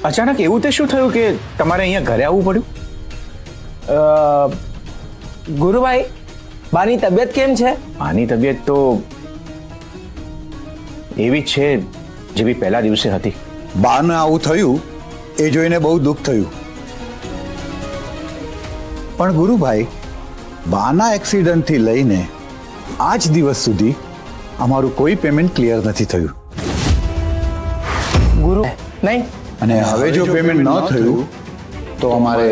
અચાનક એવું તે શું થયું કે તમારે અહીંયા ઘરે આવવું પડ્યું? ગુરુભાઈ, બાની તબિયત કેમ છે? આની તબિયત તો એવી જ છે જેવી પહેલા દિવસે હતી. બાને આવું થયું એ જોઈને બહુ દુઃખ થયું. પણ ગુરુભાઈ, બાના એક્સિડન્ટથી લઈને આજ દિવસ સુધી અમારું કોઈ પેમેન્ટ ક્લિયર નથી થયું. ગુરુ નહીં, અને હવે જો પેમેન્ટ ન થયું તો અમારે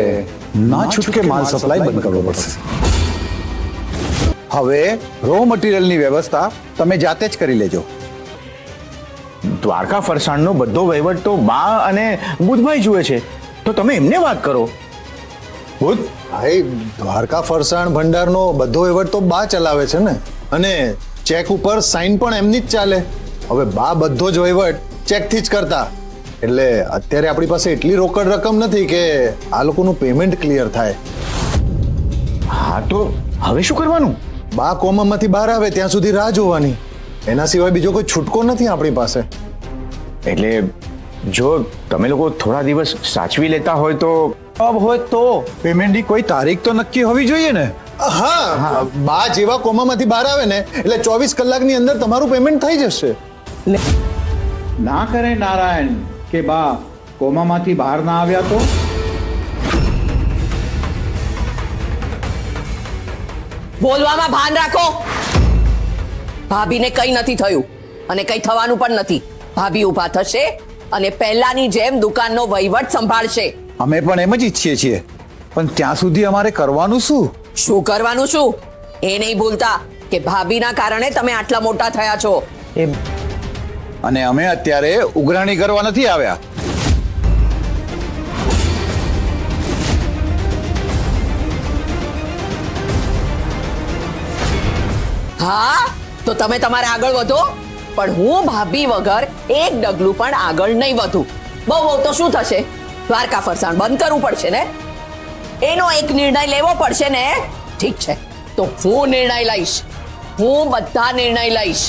ના છૂટકે માલ સપ્લાય બંધ કરવો પડશે. હવે રો મટીરિયલની વ્યવસ્થા તમે જાતે જ કરી લેજો. દ્વારકા ફરસાણનો બધો વહીવટ તો બા અને બુધભાઈ જુએ છે, તો તમે એમને વાત કરો. બુધ ભાઈ, દ્વારકા ફરસાણ ભંડારનો બધો વહીવટ તો બા ચલાવે છે ને, અને ચેક ઉપર સાઇન પણ એમની જ ચાલે. હવે બા બધો જ વહીવટ ચેકથી જ કરતા, એટલે અત્યારે આપણી પાસે એટલી રોકડ રકમ નથી કે આ લોકોનું પેમેન્ટ ક્લિયર થાય. હા, તો હવે શું કરવાનું? બા કોમામાંથી બહાર આવે ત્યાં સુધી રાહ જોવાની. એના સિવાય બીજો કોઈ છૂટકો નથી આપણી પાસે. એટલે જો તમે લોકો થોડા દિવસ સાચવી લેતા હોય તો હોય તો પેમેન્ટની કોઈ તારીખ તો નક્કી હોવી જોઈએ ને. હા, બા જેવા કોમામાંથી બહાર આવે ને એટલે 24 કલાકની અંદર તમારું પેમેન્ટ થઈ જશે. ના કરે નારાયણ કે બા કોમામાંથી બહાર ના આવ્યા તો? બોલવામાં ભાન રાખો. ભાભીને કઈ નથી થયું અને કઈ થવાનું પણ નથી. ભાભી ઊભા થશે અને પહેલાની જેમ દુકાનનો વહીવટ સંભાળશે. અમે પણ એમ જ ઈચ્છીએ છીએ, પણ ત્યાં સુધી અમારે કરવાનું શું? શું કરવાનું શું એ નહીં ભૂલતા કે ભાભીના કારણે તમે આટલા મોટા થયા છો. અને અમે અત્યારે ઉઘરાણી કરવા નથી આવ્યા. હા, તો તમે તમારે આગળ વધો, પણ હું ભાભી વગર એક ડગલું પણ આગળ નહીં વધું. બહુ બહુ તો શું થશે? દ્વારકા ફરસાણ બંધ કરવું પડશે ને, એનો એક નિર્ણય લેવો પડશે ને. ઠીક છે, તો હું નિર્ણય લઈશ. હું બધા નિર્ણય લઈશ,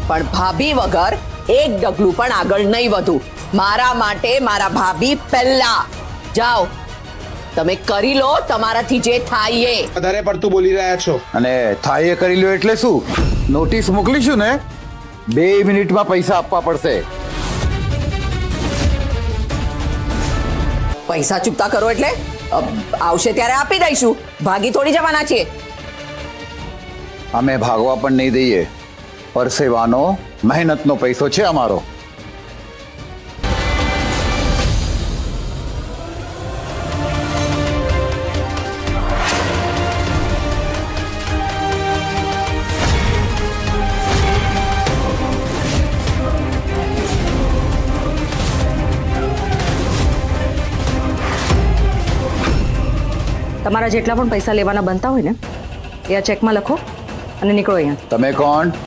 પણ ભાભી વગર એક ડગલું પણ આગળ નહીં વધું. મારા માટે મારા ભાભી પહેલા. જાઓ, તમે કરી લો તમારાથી જે થાય એ. વધારે પડતું બોલી રહ્યા છો. અને થાય એ કરી લો એટલે શું? નોટિસ મોકલીશું ને, 2 મિનિટમાં પૈસા આપવા પડશે. પૈસા ચૂકતા કરો એટલે આવશે ત્યારે આપી દઈશું. ભાગી થોડી જવાના છીએ. અમે ભાગવા પણ નહીં દઈએ. પરસેવાનો મહેનતનો પૈસો છે અમારો. તમારા જેટલા પણ પૈસા લેવાના બનતા હોય ને એ આ ચેકમાં લખો અને નીકળો અહીંયા. તમે કોણ?